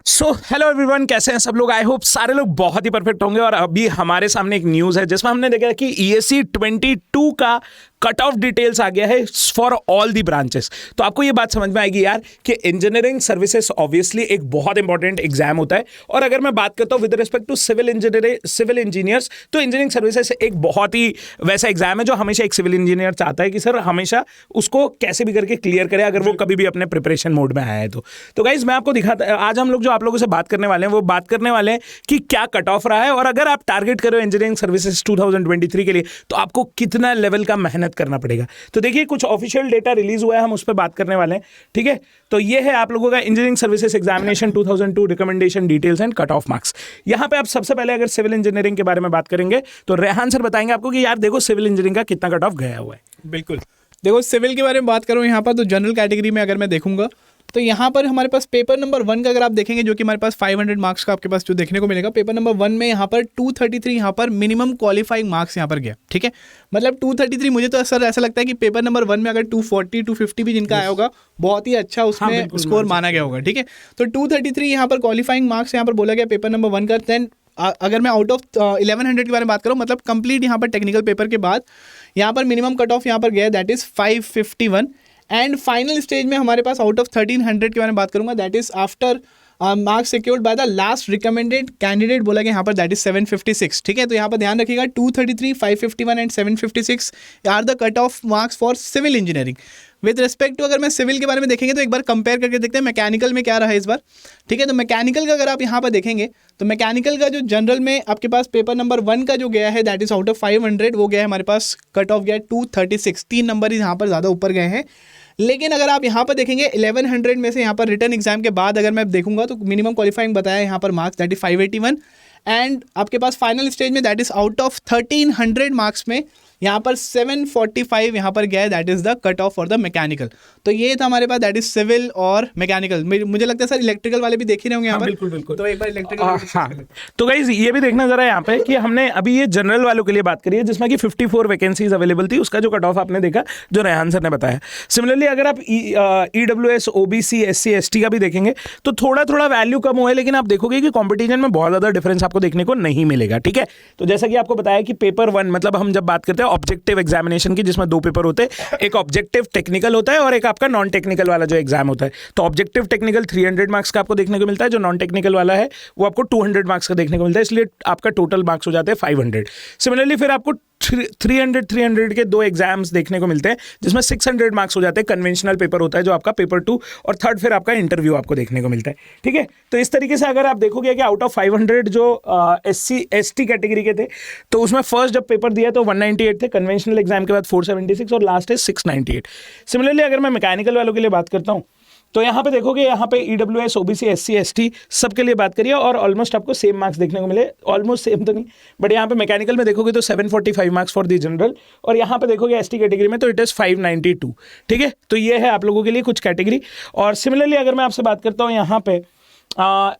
So hello everyone, कैसे हैं सब लोग। आई होप सारे लोग बहुत ही परफेक्ट होंगे। और अभी हमारे सामने एक न्यूज़ है जिसमें हमने देखा कि ESE 22 का कट ऑफ डिटेल्स आ गया है फॉर ऑल दी ब्रांचेस। तो आपको ये बात समझ में आएगी यार कि इंजीनियरिंग सर्विसेज ऑब्वियसली एक बहुत इंपॉर्टेंट एग्जाम होता है। और अगर मैं बात करता हूँ with respect to civil engineers, तो इंजीनियरिंग सर्विसेज एक बहुत ही वैसा एग्जाम है जो हमेशा एक सिविल इंजीनियर चाहता है कि सर हमेशा उसको कैसे भी करके क्लियर करे अगर वो कभी भी अपने प्रिपरेशन मोड में आया है। तो गाइज मैं आपको दिखाता, आज हम लोग जो आप लोगों से बात करने वाले हैं वो बात करने वाले हैं कि क्या कट ऑफ रहा है, और अगर आप टारगेट करो इंजीनियरिंग सर्विसेज 2023 के लिए तो आपको कितना लेवल का मेहनत करना पड़ेगा। तो देखिए कुछ ऑफिशियल डेटा रिलीज हुआ है, हम उस पर बात करने वाले हैं। ठीक है, तो ये है आप लोगों का engineering services examination 2002 recommendation details and cut off marks. यहां पे आप सबसे पहले अगर सिविल इंजीनियरिंग के बारे में बात करेंगे तो रेहान सर बताएंगे आपको कि यार देखो सिविल इंजीनियरिंग का कितना कट ऑफ गया हुआ है। बिल्कुल, देखो सिविल के बारे में बात करूँ यहाँ पर, तो जनरल कैटेगरी में अगर मैं देखूंगा तो यहाँ पर हमारे पास पेपर नंबर 1 का अगर आप देखेंगे, जो कि हमारे पास 500 मार्क्स का आपके पास जो देखने को मिलेगा, पेपर नंबर 1 में यहाँ पर 233 यहाँ पर मिनिमम क्वालिफाइंग मार्क्स यहाँ पर गया। ठीक है, मतलब 233, मुझे तो सर ऐसा लगता है कि पेपर नंबर 1 में अगर 240 250 भी जिनका आया होगा बहुत ही अच्छा उसमें स्कोर माना गया होगा। ठीक है, तो 233 यहाँ पर क्वालिफाइंग मार्क्स यहाँ पर बोला गया पेपर नंबर 1 का। देन अगर मैं आउट ऑफ 1100 के बारे में बात करूँ, मतलब कंप्लीट यहाँ पर टेक्निकल पेपर के बाद यहाँ पर मिनिमम कट ऑफ यहाँ पर गया, that is 551। And final stage में हमारे पास आउट ऑफ 1300 के बारे में बात करूंगा, that is after marks secured by the last recommended candidate बोला गया यहाँ पर, दैट इज 756। ठीक है, तो यहाँ पर ध्यान रखिएगा 233, 551 and 756 are the cut off marks for civil engineering. With respect to अगर मैं सिविल के बारे में देखेंगे तो एक बार कंपेयर करके देखते हैं मैकेनिकल में क्या रहा है इस बार। ठीक है, तो मैकेनिकल का अगर आप यहाँ पर देखेंगे तो मैकेनिकल का जो जनरल में आपके पास पेपर नंबर 1 का जो गया है, दैट इज आउट ऑफ 500 वो गया है हमारे पास, कट ऑफ गया 236, 3 नंबर यहाँ पर ज़्यादा ऊपर गए हैं। लेकिन अगर आप यहाँ पर देखेंगे 1100 में से यहाँ पर रिटर्न एग्जाम के बाद अगर मैं देखूंगा तो मिनिमम क्वालिफाइंग बताया यहाँ पर मार्क्स, दैट इज 581। एंड आपके पास फाइनल स्टेज में that is out of 1300 marks में यहाँ पर 745 यहाँ पर गया है, that is the cut of for the mechanical. तो ये था हमारे पास, दैट इज सिविल और मैकेनिकल। मुझे लगता है सर इलेक्ट्रिकल वाले भी देख ही रहे होंगे यहाँ पर। बिल्कुल बिल्कुल, तो एक बार इलेक्ट्रिकल हाँ। तो गाइज ये भी देखना जरा यहाँ पे कि हमने अभी ये जनरल वालों के लिए बात करी है जिसमें कि 54 वैकेंसीज अवेलेबल थी, उसका जो कट ऑफ आपने देखा जो रेहान सर ने बताया। सिमिलरली अगर आप EWS OBC SC ST का भी देखेंगे तो थोड़ा थोड़ा वैल्यू कम हुआ है, लेकिन आप देखोगे कि कॉम्पिटिशन में बहुत ज़्यादा डिफरेंस आपको देखने को नहीं मिलेगा। ठीक है, तो जैसा कि आपको बताया कि पेपर 1 मतलब हम जब बात करते हैं ऑब्जेक्टिव एग्जामिनेशन की, जिसमें 2 पेपर होते हैं, एक ऑब्जेक्टिव टेक्निकल होता है और एक आपका नॉन टेक्निकल वाला जो एग्जाम होता है। तो ऑब्जेक्टिव टेक्निकल 300 मार्क्स का आपको देखने को मिलता है, जो नॉन टेक्निकल वाला है वो आपको 200 मार्क्स का देखने को मिलता है, इसलिए आपका टोटल मार्क्स हो जाते हैं 500। सिमिलरली फिर आपको 300 के 2 एग्जाम्स देखने को मिलते हैं जिसमें 600 मार्क्स हो जाते हैं। कन्वेंशनल पेपर होता है जो आपका पेपर 2, और थर्ड फिर आपका इंटरव्यू आपको देखने को मिलता है। ठीक है, तो इस तरीके से अगर आप देखोगे कि आउट ऑफ 500 जो SC ST कैटेगरी के थे तो उसमें फर्स्ट जब पेपर दिया तो 198 थे, कन्वेंशनल एग्जाम के बाद 476 और लास्ट है 698। सिमिलरली अगर मैं मैकेनिकल वालों के लिए बात करता हूँ तो यहाँ पे देखोगे, यहाँ पे EWS OBC SC ST सबके लिए बात करिए और ऑलमोस्ट आपको सेम मार्क्स देखने को मिले, ऑलमोस्ट सेम तो नहीं, बट यहाँ पे मैकेनिकल में देखोगे तो 745 मार्क्स फॉर दी जनरल, और यहाँ पे देखोगे ST कैटेगरी में तो इट इज़ 592। ठीक है, तो ये है आप लोगों के लिए कुछ कैटेगरी। और सिमिलरली अगर मैं आपसे बात करता हूँ यहाँ पे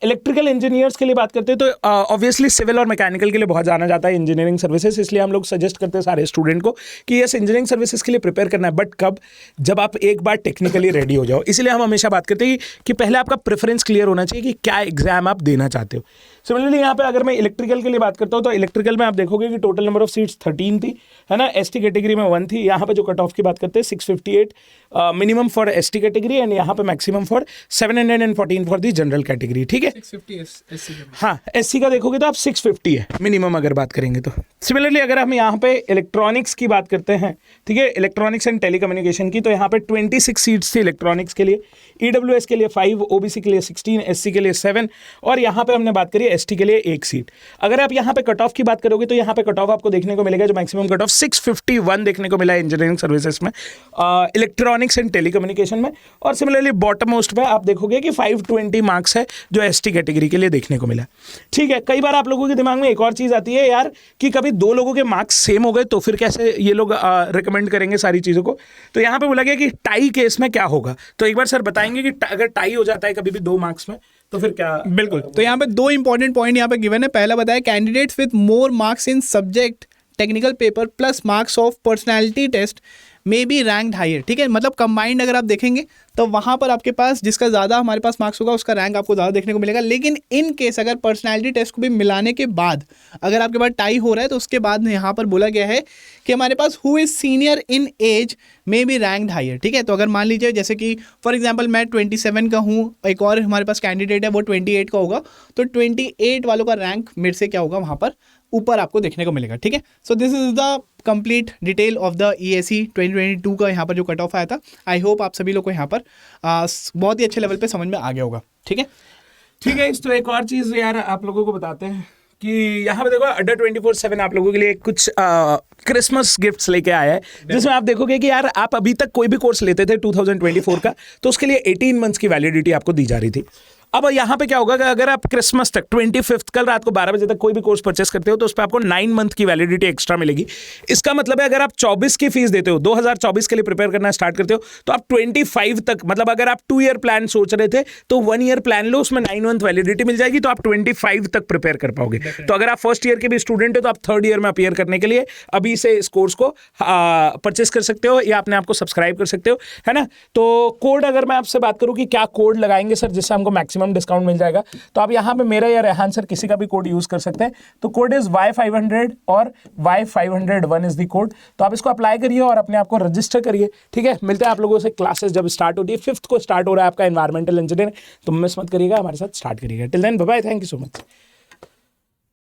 इलेक्ट्रिकल इंजीनियर्स के लिए बात करते हैं तो ऑब्वियसली सिविल और मैकेनिकल के लिए बहुत जाना जाता है इंजीनियरिंग सर्विसेज, इसलिए हम लोग सजेस्ट करते हैं सारे स्टूडेंट को कि यस इंजीनियरिंग सर्विसेज के लिए प्रिपेयर करना है, बट कब, जब आप एक बार टेक्निकली रेडी हो जाओ। इसलिए हम हमेशा बात करते हैं कि पहले आपका प्रेफरेंस क्लियर होना चाहिए कि क्या एग्जाम आप देना चाहते हो। सिमिलरली यहाँ पे अगर मैं इलेक्ट्रिकल के लिए बात करता हूँ तो इलेक्ट्रिकल में आप देखोगे कि टोटल नंबर ऑफ सीट्स 13 थी, है ना। ST कैटेगरी में 1 थी। यहाँ पे जो कट ऑफ की बात करते हैं 658 minimum for ST category, and यहाँ पे maximum for 714 for the general category. ठीक है, 650 हाँ, SC का देखोगे तो आप 650 है मिनिमम अगर बात करेंगे तो। सिमिलरली अगर हम यहाँ पे इलेक्ट्रॉनिक्स की बात करते हैं, ठीक है, इलेक्ट्रॉनिक्स एंड टेलीकम्युनिकेशन की, तो यहाँ पे 26 सीट्स थी इलेक्ट्रॉनिक्स के लिए, EWS के लिए 5, OBC के लिए 16, SC के लिए 7, और यहाँ पे हमने बात करी ST के लिए 1 सीट। अगर आप यहाँ पे कट ऑफ की बात करोगे तो यहाँ पे कट ऑफ आपको देखने को मिलेगा जो मैक्सिमम कट ऑफ 651 देखने को मिला है इंजीनियरिंग सर्विसेज में, इलेक्ट्रॉनिक्स एंड टेलीकम्युनिकेशन में। और सिमिलरली बॉटम मोस्ट पे आप देखोगे कि 520 मार्क्स है जो ST कैटेगरी के लिए देखने को मिला। ठीक है, कई बार आप लोगों के दिमाग में एक और चीज़ आती है यार कि कभी 2 लोगों के मार्क्स सेम हो गए तो फिर कैसे ये लोग रिकमेंड करेंगे सारी चीज़ों को। तो यहाँ पे बोला गया कि टाई केस में क्या होगा, तो एक बार सर बताएंगे कि अगर टाई हो जाता है कभी भी 2 मार्क्स में तो फिर क्या। बिल्कुल, तो यहाँ पे 2 इंपॉर्टेंट पॉइंट यहाँ पे गिवन है। पहला बताया candidates with more marks in subject technical paper plus marks of personality test may be ranked higher, ठीक है, मतलब कंबाइंड अगर आप देखेंगे तो वहाँ पर आपके पास जिसका ज़्यादा हमारे पास मार्क्स होगा उसका रैंक आपको ज़्यादा देखने को मिलेगा। लेकिन इन केस अगर पर्सनैलिटी टेस्ट को भी मिलाने के बाद अगर आपके पास टाई हो रहा है तो उसके बाद यहाँ पर बोला गया है कि हमारे पास who is senior in age may be ranked higher, ठीक है। तो अगर मान लीजिए जैसे कि फॉर एग्जांपल मैं 27 का हूँ, एक और हमारे पास कैंडिडेट है वो 28 का होगा, तो 28 वालों का रैंक मेरे से क्या होगा वहाँ पर ऊपर आपको देखने को मिलेगा, ठीक है। So this is the complete detail of the ESE 2022 का यहाँ पर जो कट ऑफ आया था। आई होप आप सभी लोग को यहाँ पर बहुत ही अच्छे लेवल पे समझ में आ गया होगा, ठीक है। ठीक है, इस तो एक और चीज यार आप लोगों को बताते हैं कि यहाँ पे देखो अड्डा 24/7 आप लोगों के लिए कुछ क्रिसमस गिफ्ट्स लेके आया है, जिसमें आप देखोगे कि यार आप अभी तक कोई भी कोर्स लेते थे 2024 का तो उसके लिए 18 मंथ्स की वैलिडिटी आपको दी जा रही थी। अब यहाँ पे क्या होगा कि अगर आप क्रिसमस तक 25 कल रात को 12 बजे तक कोई भी कोर्स परचेस करते हो तो उस पर आपको 9 मंथ की वैलिडिटी एक्स्ट्रा मिलेगी। इसका मतलब है अगर आप 24 की फीस देते हो, 2024 के लिए प्रिपेयर करना स्टार्ट करते हो तो आप 25 तक, मतलब अगर आप 2 ईयर प्लान सोच रहे थे तो 1 ईयर प्लान लो, उसमें 9 मंथ वैलिडिटी मिल जाएगी, तो आप 25 तक प्रिपेयर कर पाओगे। तो अगर आप फर्स्ट ईयर के भी स्टूडेंट हो तो आप 3rd ईयर में अपीयर करने के लिए अभी से इस कोर्स को परचेस कर सकते हो या अपने आप को सब्सक्राइब कर सकते हो, है ना। तो कोड अगर मैं आपसे बात करूं कि क्या कोड लगाएंगे सर जिससे हमको मैक्सिमम डिस्काउंट मिल जाएगा, तो आप यहाँ पे मेरा या रेहान सर किसी का भी कोड यूज कर सकते हैं। तो कोड इज Y500 और Y501 इज द कोड। तो आप इसको अप्लाई करिए और अपने आप को रजिस्टर करिए, ठीक है। मिलते हैं आप लोगों से क्लासेस जब स्टार्ट होती है, 5th को स्टार्ट हो रहा है आपका एनवायरमेंटल इंजीनियरिंग, तो मिस मत करिएगा, हमारे साथ स्टार्ट करिएगा। Till then bye bye, thank you so much.